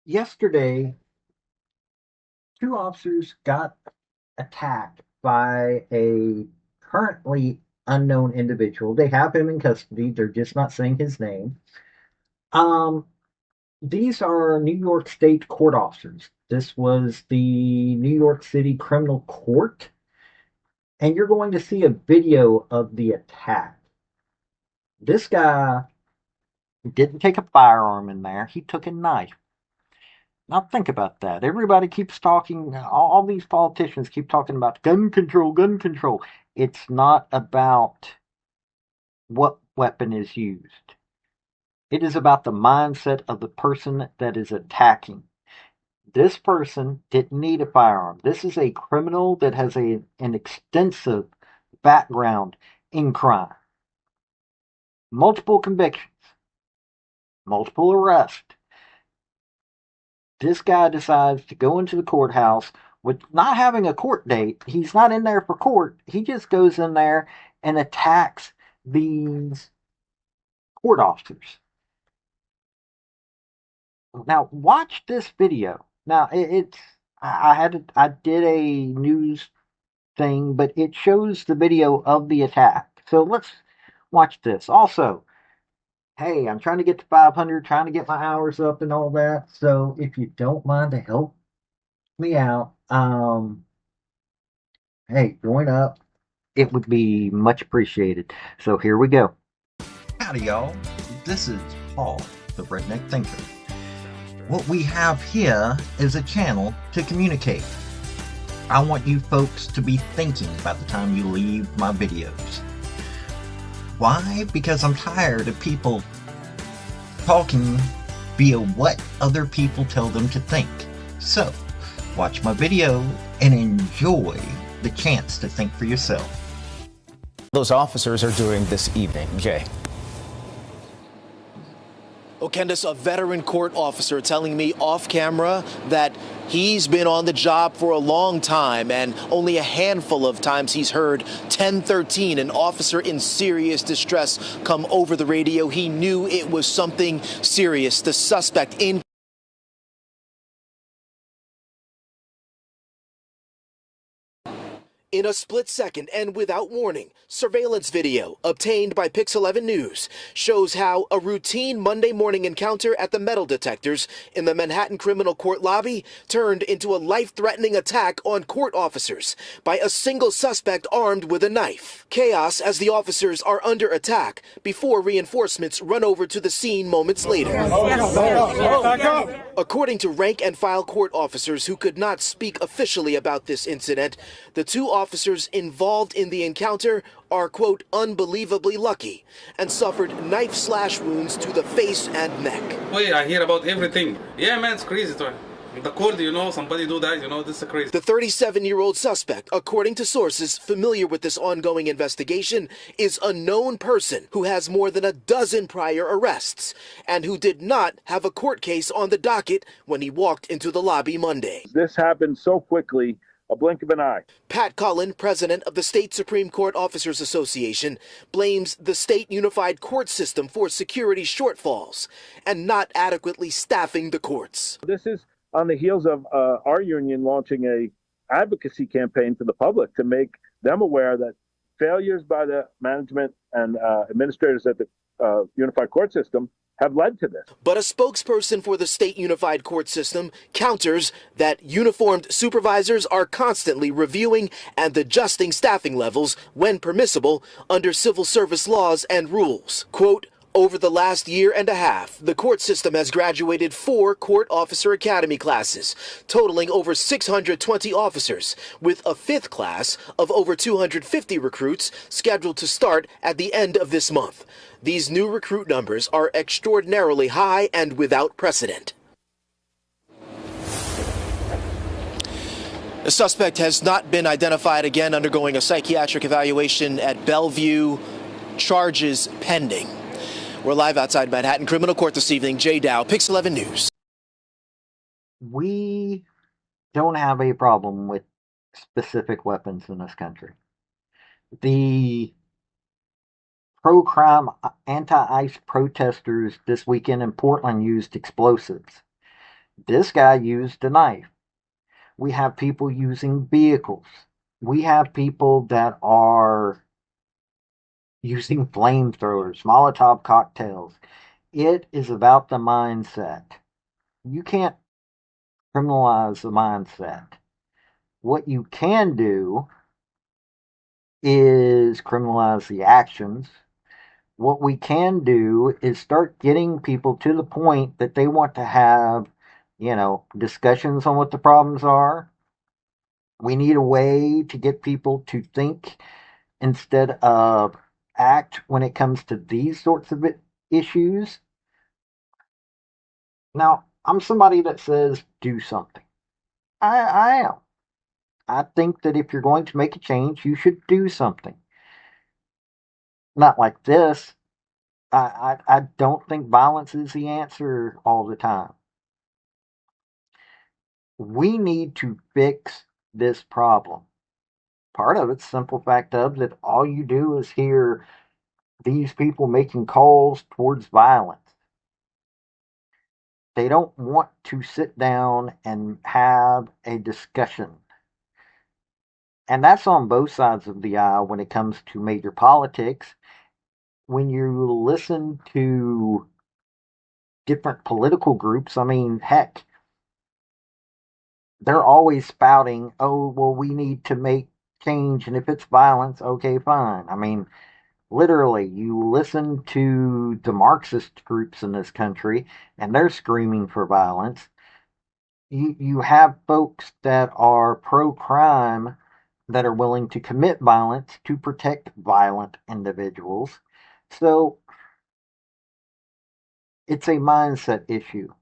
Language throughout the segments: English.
Yesterday, two officers got attacked by a currently unknown individual. They have him in custody. They're just not saying his name. Um, these are New York State court officers. This was the New York City Criminal Court, and you're going to see a video of the attack. This guy didn't take a firearm in there. He took a knife. Now think about that. Everybody keeps talking, all these politicians keep talking about gun control, gun control. It's not about what weapon is used. It is about the mindset of the person that is attacking. This person didn't need a firearm. This is a criminal that has an extensive background in crime, multiple convictions, multiple arrests. This guy decides to go into the courthouse with not having a court date. He's not in there for court. He just goes in there and attacks these court officers. Now, watch this video. Now, I did a news thing, but it shows the video of the attack. So let's watch this. Also, hey, I'm trying to get to 500, trying to get my hours up and all that. So if you don't mind to help me out, hey, join up. It would be much appreciated. So here we go. Howdy, y'all. This is Paul, the Redneck Thinker. What we have here is a channel to communicate. I want you folks to be thinking by the time you leave my videos. Why? Because I'm tired of people talking via what other people tell them to think. So, watch my video and enjoy the chance to think for yourself. Those officers are doing this evening, Jay. Oh, Candace, a veteran court officer telling me off camera that he's been on the job for a long time and only a handful of times he's heard 1013, an officer in serious distress, come over the radio. He knew it was something serious. The suspect in a split second and without warning, surveillance video obtained by Pix 11 News shows how a routine Monday morning encounter at the metal detectors in the Manhattan Criminal Court lobby turned into a life-threatening attack on court officers by a single suspect armed with a knife. Chaos as the officers are under attack before reinforcements run over to the scene moments later. According to rank-and-file court officers who could not speak officially about this incident, the two officers involved in the encounter are, quote, unbelievably lucky and suffered knife slash wounds to the face and neck. Wait, I hear about everything. Yeah, man, it's crazy. The court, somebody do that, this is crazy. The 37-year-old suspect, according to sources familiar with this ongoing investigation, is a known person who has more than a dozen prior arrests and who did not have a court case on the docket when he walked into the lobby Monday. This happened so quickly, a blink of an eye. Pat Cullen, president of the State Supreme Court Officers Association, blames the state unified court system for security shortfalls and not adequately staffing the courts. This is on the heels of our union launching a advocacy campaign for the public to make them aware that failures by the management and administrators at the unified court system have led to this. But a spokesperson for the state unified court system counters that uniformed supervisors are constantly reviewing and adjusting staffing levels when permissible under civil service laws and rules. Quote, over the last year and a half, the court system has graduated 4 court officer academy classes, totaling over 620 officers, with a 5th class of over 250 recruits scheduled to start at the end of this month. These new recruit numbers are extraordinarily high and without precedent. The suspect has not been identified, again undergoing a psychiatric evaluation at Bellevue. Charges pending. We're live outside Manhattan Criminal Court this evening. Jay Dow, Pix 11 News. We don't have a problem with specific weapons in this country. The pro-crime, anti-ICE protesters this weekend in Portland used explosives. This guy used a knife. We have people using vehicles. We have people that are using flamethrowers, Molotov cocktails. It is about the mindset. You can't criminalize the mindset. What you can do is criminalize the actions. What we can do is start getting people to the point that they want to have, discussions on what the problems are. We need a way to get people to think instead of act when it comes to these sorts of issues. Now, I'm somebody that says do something. I am. I think that if you're going to make a change, you should do something. Not like this. I don't think violence is the answer all the time. We need to fix this problem. Part of it's simple fact of that all you do is hear these people making calls towards violence. They don't want to sit down and have a discussion. And that's on both sides of the aisle when it comes to major politics. When you listen to different political groups, I mean, heck, they're always spouting, oh, well, we need to make change, and if it's violence, okay, fine. I mean, literally, you listen to the Marxist groups in this country, and they're screaming for violence. You have folks that are pro-crime that are willing to commit violence to protect violent individuals. So it's a mindset issue.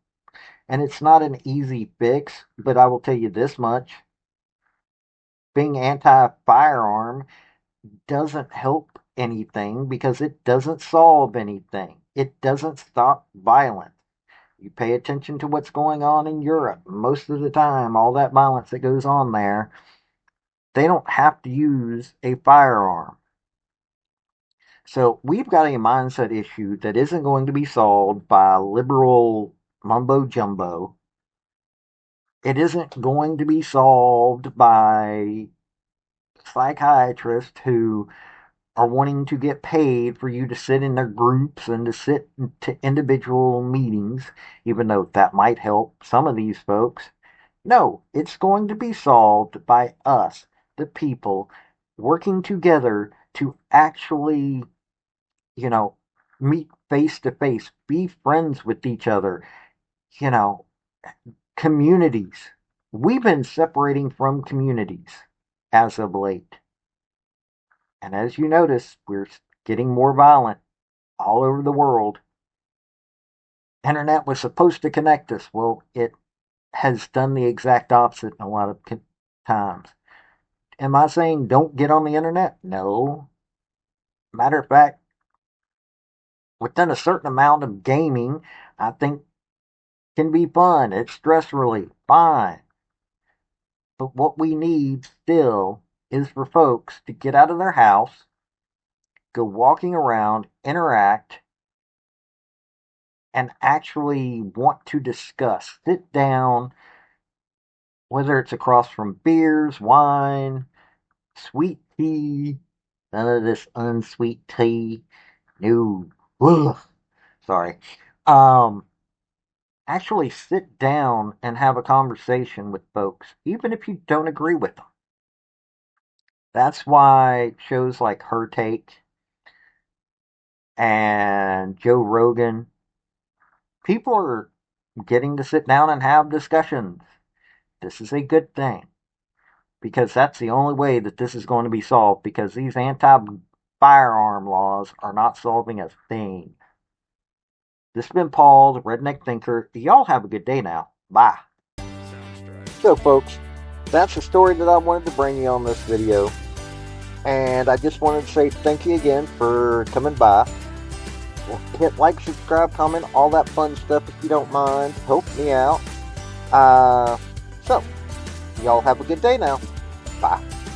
And it's not an easy fix, but I will tell you this much. Being anti-firearm doesn't help anything because it doesn't solve anything. It doesn't stop violence. You pay attention to what's going on in Europe. Most of the time, all that violence that goes on there, they don't have to use a firearm. So we've got a mindset issue that isn't going to be solved by liberal mumbo jumbo. It isn't going to be solved by psychiatrists who are wanting to get paid for you to sit in their groups and to sit to individual meetings, even though that might help some of these folks. No, it's going to be solved by us, the people, working together to actually, you know, meet face to face, be friends with each other, you know, communities. We've been separating from communities as of late. And as you notice, we're getting more violent all over the world. Internet was supposed to connect us. Well, it has done the exact opposite in a lot of times. Am I saying don't get on the internet? No. Matter of fact, within a certain amount of gaming, I think can be fun. It's stress relief. Fine. But what we need still is for folks to get out of their house, go walking around, interact, and actually want to discuss. Sit down, whether it's across from beers, wine, sweet tea, none of this unsweet tea. No. Ugh. Sorry. Um, Actually sit down and have a conversation with folks, even if you don't agree with them. That's why shows like Her Take and Joe Rogan, people are getting to sit down and have discussions. This is a good thing because that's the only way that this is going to be solved because these anti-firearm laws are not solving a thing. This has been Paul, the Redneck Thinker. Y'all have a good day now. Bye. So, folks, that's the story that I wanted to bring you on this video. And I just wanted to say thank you again for coming by. Hit like, subscribe, comment, all that fun stuff if you don't mind. Help me out. So, y'all have a good day now. Bye.